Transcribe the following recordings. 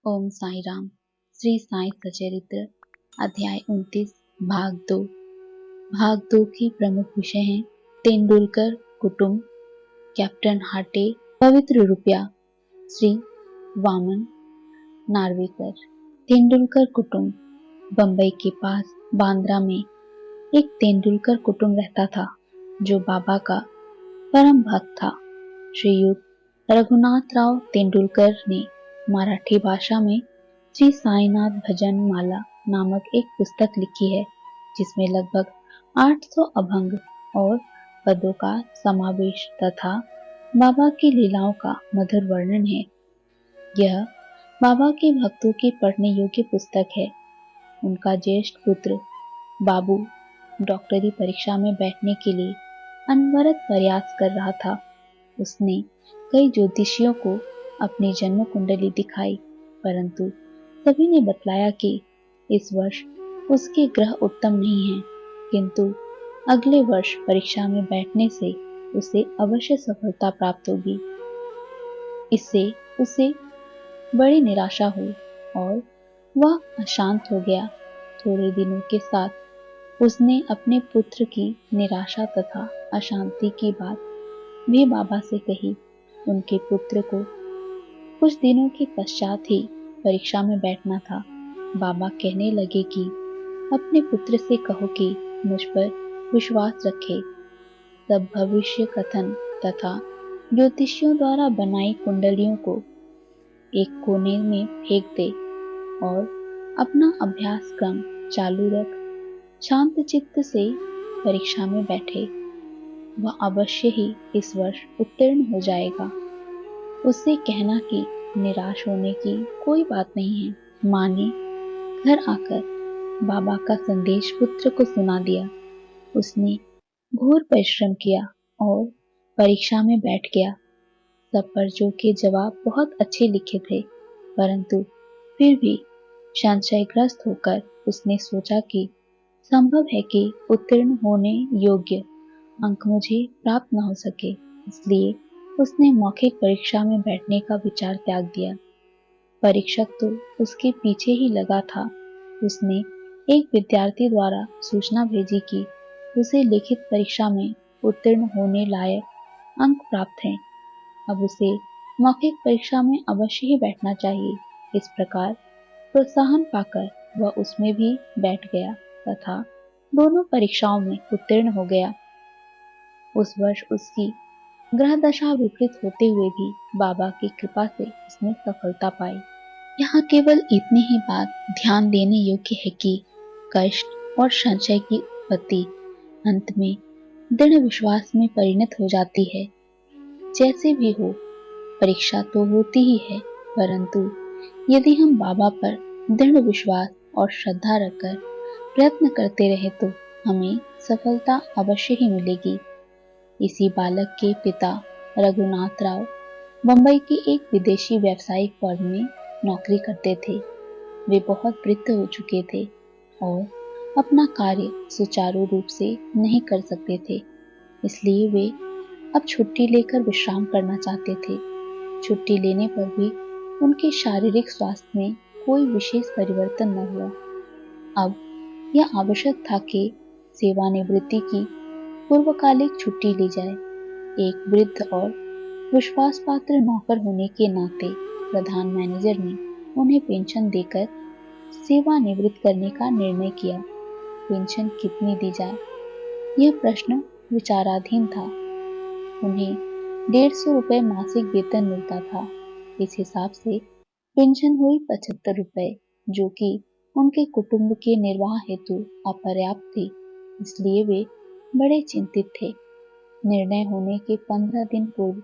ओम साई राम। श्री साई सचरित्र अध्याय 29 भाग 2। भाग 2 की प्रमुख विषय हैं तेंदुलकर कुटुंब, कैप्टन हाटे, पवित्र रुपया, श्री वामन नार्वेकर। तेंदुलकर कुटुंब। बंबई के पास बांद्रा में एक तेंदुलकर कुटुंब रहता था जो बाबा का परम भक्त था। श्रीयुत रघुनाथराव तेंदुलकर ने मराठी भाषा में श्री साईनाथ भजन माला नामक एक पुस्तक लिखी है जिसमें लगभग 800 अभंग और पदों का समावेश तथा बाबा की लीलाओं का मधुर वर्णन है। यह बाबा के भक्तों की पढ़ने योग्य पुस्तक है। उनका ज्येष्ठ पुत्र बाबू डॉक्टरी परीक्षा में बैठने के लिए अनवरत प्रयास कर रहा था। उसने कई ज्योतिषियों को अपनी जन्म कुंडली दिखाई, परंतु सभी ने बतलाया कि इस वर्ष उसके ग्रह उत्तम नहीं हैं, किंतु अगले वर्ष परीक्षा में बैठने से उसे अवश्य सफलता प्राप्त होगी। इससे उसे बड़ी निराशा हुई और वह अशांत हो गया। थोड़े दिनों के साथ उसने अपने पुत्र की निराशा तथा अशांति की बात भी बाबा से कही। उनके पुत्र को कुछ दिनों के पश्चात ही परीक्षा में बैठना था। बाबा कहने लगे कि अपने पुत्र से कहो कि मुझ पर विश्वास रखे। सब भविष्य कथन तथा ज्योतिषियों द्वारा बनाई कुंडलियों को एक कोने में फेंक दे और अपना अभ्यास क्रम चालू रख शांत चित्त से परीक्षा में बैठे। वह अवश्य ही इस वर्ष उत्तीर्ण हो जाएगा। उससे कहना कि निराश होने की कोई बात नहीं है। माँ ने घर आकर बाबा का संदेश पुत्र को सुना दिया। उसने घोर परिश्रम किया और परीक्षा में बैठ गया। सब पर्चों के जवाब बहुत अच्छे लिखे थे, परंतु फिर भी संशयग्रस्त होकर उसने सोचा कि संभव है कि उत्तीर्ण होने योग्य अंक मुझे प्राप्त न हो सके। इसलिए उसने मौखिक परीक्षा में बैठने का विचार त्याग दिया। परीक्षक तो उसके पीछे ही लगा था। उसने एक विद्यार्थी द्वारा सूचना भेजी कि उसे लिखित परीक्षा में उत्तीर्ण होने लायक अंक प्राप्त हैं। अब उसे मौखिक परीक्षा में अवश्य ही बैठना चाहिए। इस प्रकार प्रोत्साहन पाकर वह उसमें भी बैठ गया तथा दोनों परीक्षाओं में उत्तीर्ण हो गया। उस वर्ष उसकी ग्रह दशा विपरीत होते हुए भी बाबा की कृपा से उसने सफलता पाई। यहाँ केवल इतनी ही बात ध्यान देने योग्य है कि कष्ट और संशय की उत्पत्ति अंत में दृढ़ विश्वास में परिणत हो जाती है। जैसे भी हो, परीक्षा तो होती ही है, परंतु यदि हम बाबा पर दृढ़ विश्वास और श्रद्धा रखकर प्रयत्न करते रहे तो हमें सफलता अवश्य ही मिलेगी। इसी बालक के पिता रघुनाथ राव बंबई के एक विदेशी व्यावसायिक फर्म में नौकरी करते थे। वे बहुत वृद्ध हो चुके थे और अपना कार्य सुचारू रूप से नहीं कर सकते थे, इसलिए वे अब छुट्टी लेकर विश्राम करना चाहते थे। छुट्टी लेने पर भी उनके शारीरिक स्वास्थ्य में कोई विशेष परिवर्तन न हुआ। अब यह आवश्यक था कि सेवानिवृत्ति की पूर्वकालिक छुट्टी ली जाए। एक वृद्ध और विश्वास पात्र नौकर होने के नाते प्रधान मैनेजर ने उन्हें पेंशन देकर सेवानिवृत्त करने का निर्णय किया। पेंशन कितनी दी जाए, यह प्रश्न विचाराधीन था। उन्हें 150 रुपये मासिक वेतन मिलता था। इस हिसाब से पेंशन हुई 75 रुपये, जो कि उनके कुटुंब के निर्वाह हेतु अपर्याप्त थी। इसलिए वे बड़े चिंतित थे। निर्णय होने के 15 दिन पूर्व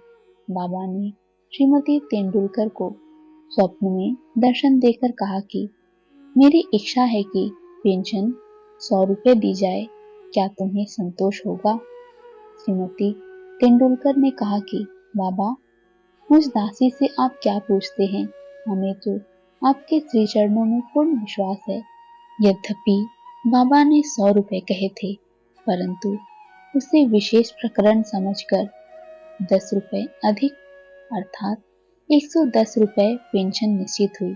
बाबा ने श्रीमती तेंदुलकर को स्वप्न में दर्शन देकर कहा कि मेरी इच्छा है कि पेंशन 100 रुपये दी जाए, क्या तुम्हें संतोष होगा? श्रीमती तेंदुलकर ने कहा कि बाबा, मुझ दासी से आप क्या पूछते हैं? हमें तो आपके श्री चरणों में पूर्ण विश्वास है। यद्यपि बाबा ने 100 रुपये कहे थे, परंतु उसे विशेष प्रकरण समझकर 10 रुपये अधिक अर्थात 110 रुपये पेंशन निश्चित हुई।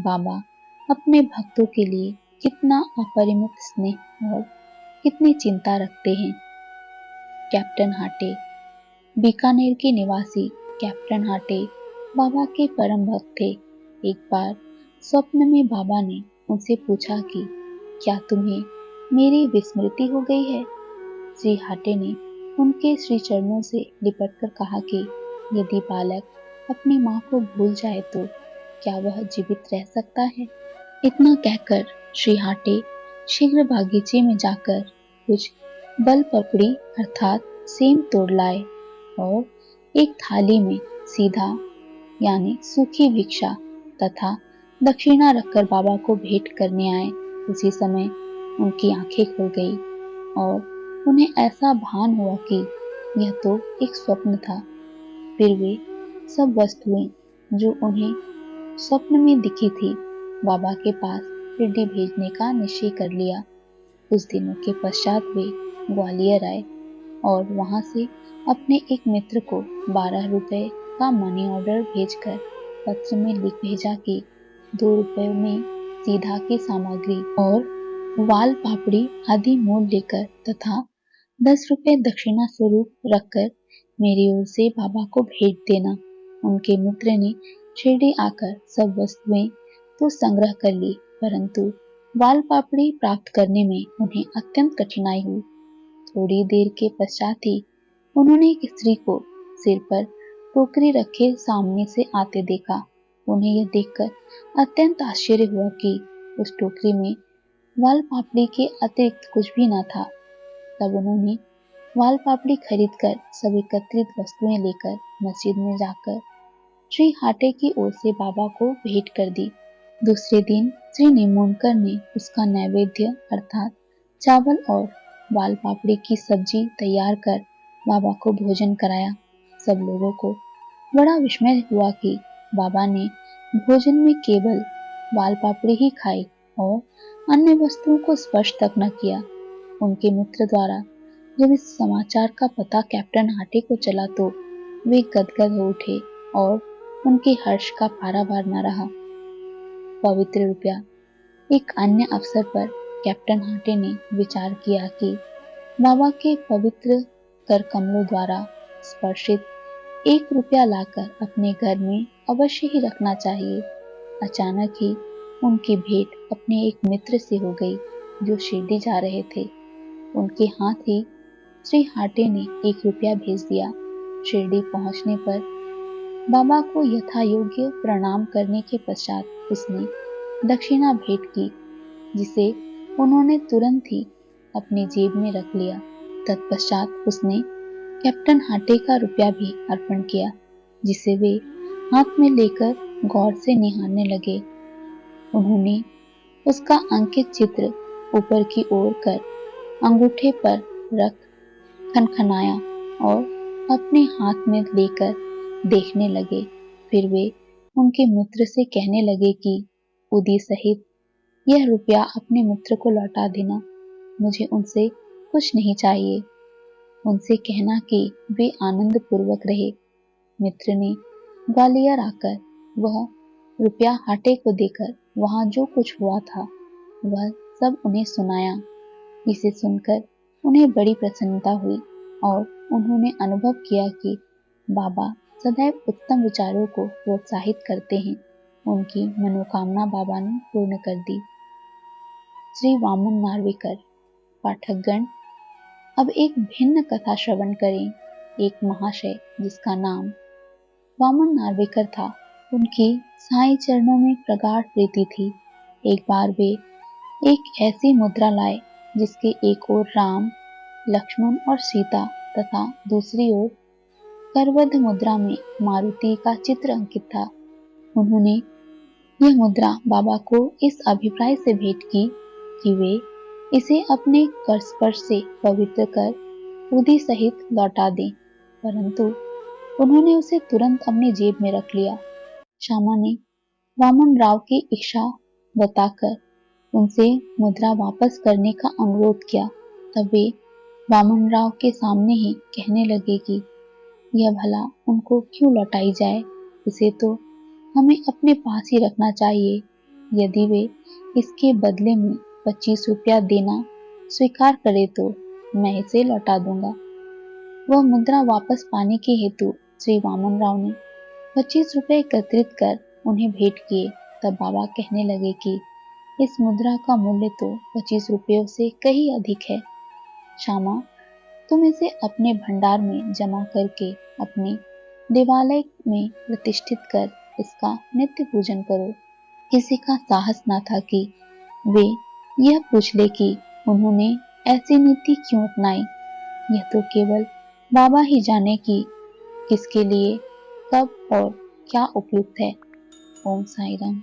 बाबा अपने भक्तों के लिए कितना अपरिमित स्नेह और कितनी चिंता रखते हैं। कैप्टन हाटे। बीकानेर के निवासी कैप्टन हाटे बाबा के परम भक्त थे। एक बार स्वप्न में बाबा ने उनसे पूछा कि क्या तुम्हें मेरी विस्मृति हो गई है। श्री हाटे ने उनके श्री चरणों से लिपटकर कहा कि यदि बालक अपनी माँ को भूल जाए तो क्या वह जीवित रह सकता है। इतना कहकर श्री हाटे शीघ्र बागीचे में जाकर कुछ बल पकड़ी अर्थात सेम तोड़ लाए और एक थाली में सीधा यानी सूखी भिक्षा तथा दक्षिणा रखकर बाबा को भेंट करने आए। उसी समय उनकी आंखें खुल गई और उन्हें ऐसा भान हुआ कि यह तो एक स्वप्न था। फिर वे सब वस्तुएं जो उन्हें स्वप्न में दिखी थी बाबा के पास शिरडी भेजने का निश्चय कर लिया। कुछ दिनों के पश्चात वे ग्वालियर आए और वहां से अपने एक मित्र को 12 रुपए का मनी ऑर्डर भेजकर पत्र में लिख भेजा कि 2 रुपए में सीधा की सामग्री और वाल पापड़ी आदि मोल लेकर तथा 10 रुपए दक्षिणा स्वरूप रखकर मेरी ओर से बाबा को भेज देना। उनके मित्र ने शिरडी आकर सब वस्तुएं तो संग्रह कर ली, परंतु वाल पापड़ी प्राप्त करने में उन्हें अत्यंत कठिनाई हुई। थोड़ी देर के पश्चात ही उन्होंने एक स्त्री को सिर पर टोकरी रखे सामने से आते देखा। उन्हें यह देखकर अत्यंत आश्चर्य हुआ कि उस टोकरी में वाल पापड़ी के अतिरिक्त कुछ भी न था। तब उन्होंने वाल पापड़ी खरीदकर सब एकत्रित वस्तुएं लेकर मस्जिद में जाकर श्री हाटे की ओर से बाबा को भेंट कर दी। दूसरे दिन श्री निमोनकर ने उसका नैवेद्य अर्थात चावल और वाल पापड़ी की सब्जी तैयार कर बाबा को भोजन कराया। सब लोगों को बड़ा विस्मय हुआ कि बाबा ने भोजन में केवल वाल पापड़ी ही खाई और अन्य वस्तुओं को स्पर्श तक न किया। उनके मित्र द्वारा जब इस समाचार का पता कैप्टन हाटे को चला तो वे गदगद हो उठे और उनके हर्ष का पारावार न रहा। पवित्र रुपया। एक अन्य अवसर पर कैप्टन हाटे ने विचार किया कि बाबा के पवित्र कर कमलों द्वारा स्पर्शित 1 रुपया लाकर अपने घर में अवश्य ही रखना चाहिए। अचानक ही उनकी भेंट अपने एक मित्र से हो गई जो शिरडी जा रहे थे। उनके हाथ ही श्री हाटे ने 1 रुपया भेज दिया। शिरडी पहुंचने पर बाबा को यथा योग्य प्रणाम करने के पश्चात उसने दक्षिणा भेंट की, जिसे उन्होंने तुरंत ही अपनी जेब में रख लिया। तत्पश्चात उसने कैप्टन हाटे का रुपया भी अर्पण किया, जिसे वे हाथ में लेकर गौर से निहारने लगे। उन्होंने उसका अंकित चित्र ऊपर की ओर कर अंगूठे पर रख खनखनाया और अपने हाथ में लेकर देखने लगे। फिर वे उनके मित्र से कहने लगे कि उदी सहित यह रुपया अपने मित्र को लौटा देना। मुझे उनसे कुछ नहीं चाहिए। उनसे कहना कि वे आनंद पूर्वक रहे। मित्र ने ग्वालियर आकर वह रुपया हाटे को देकर वहां जो कुछ हुआ था वह सब उन्हें सुनाया। इसे सुनकर उन्हें बड़ी प्रसन्नता हुई और उन्होंने अनुभव किया कि बाबा सदैव उत्तम विचारों को प्रोत्साहित करते हैं। उनकी मनोकामना बाबा ने पूर्ण कर दी। श्री वामन नार्वेकर। पाठकगण, अब एक भिन्न कथा श्रवण करें। एक महाशय जिसका नाम वामन नार्वेकर था, उनकी साईं चरणों में प्रगाढ़ प्रीति थी। एक बार वे एक ऐसी मुद्रा लाए जिसके एक ओर राम, लक्ष्मण और सीता तथा दूसरी ओर करवध मुद्रा में मारुति का चित्र अंकित था। उन्होंने यह मुद्रा बाबा को इस अभिप्राय से भेंट की कि वे इसे अपने कर स्पर्श से पवित्र कर उदी सहित लौटा दें, परंतु उन्होंने उसे तुरंत अपनी जेब में रख लिया। श्यामा ने वामन राव की इच्छा बताकर उनसे मुद्रा वापस करने का अनुरोध किया। तब वे वामन राव के सामने ही कहने लगे कि यह भला उनको क्यों लौटाई जाए, इसे तो हमें अपने पास ही रखना चाहिए। यदि वे इसके बदले में 25 रुपया देना स्वीकार करे तो मैं इसे लौटा दूंगा। वह मुद्रा वापस पाने के हेतु श्री वामन राव ने 25 रुपए एकत्रित कर उन्हें भेंट किए। तब बाबा कहने लगे कि इस मुद्रा का मूल्य तो 25 रुपयों से कहीं अधिक है। श्यामा, तुम इसे अपने भंडार में जमा करके अपने देवालय में प्रतिष्ठित कर इसका नित्य पूजन करो। किसी का साहस न था कि वे यह पूछ ले कि उन्होंने ऐसी नीति क्यों अपनाई। यह तो केवल बाबा ही जाने कि किसके लिए, कब और क्या उपयुक्त है। ओम साई राम।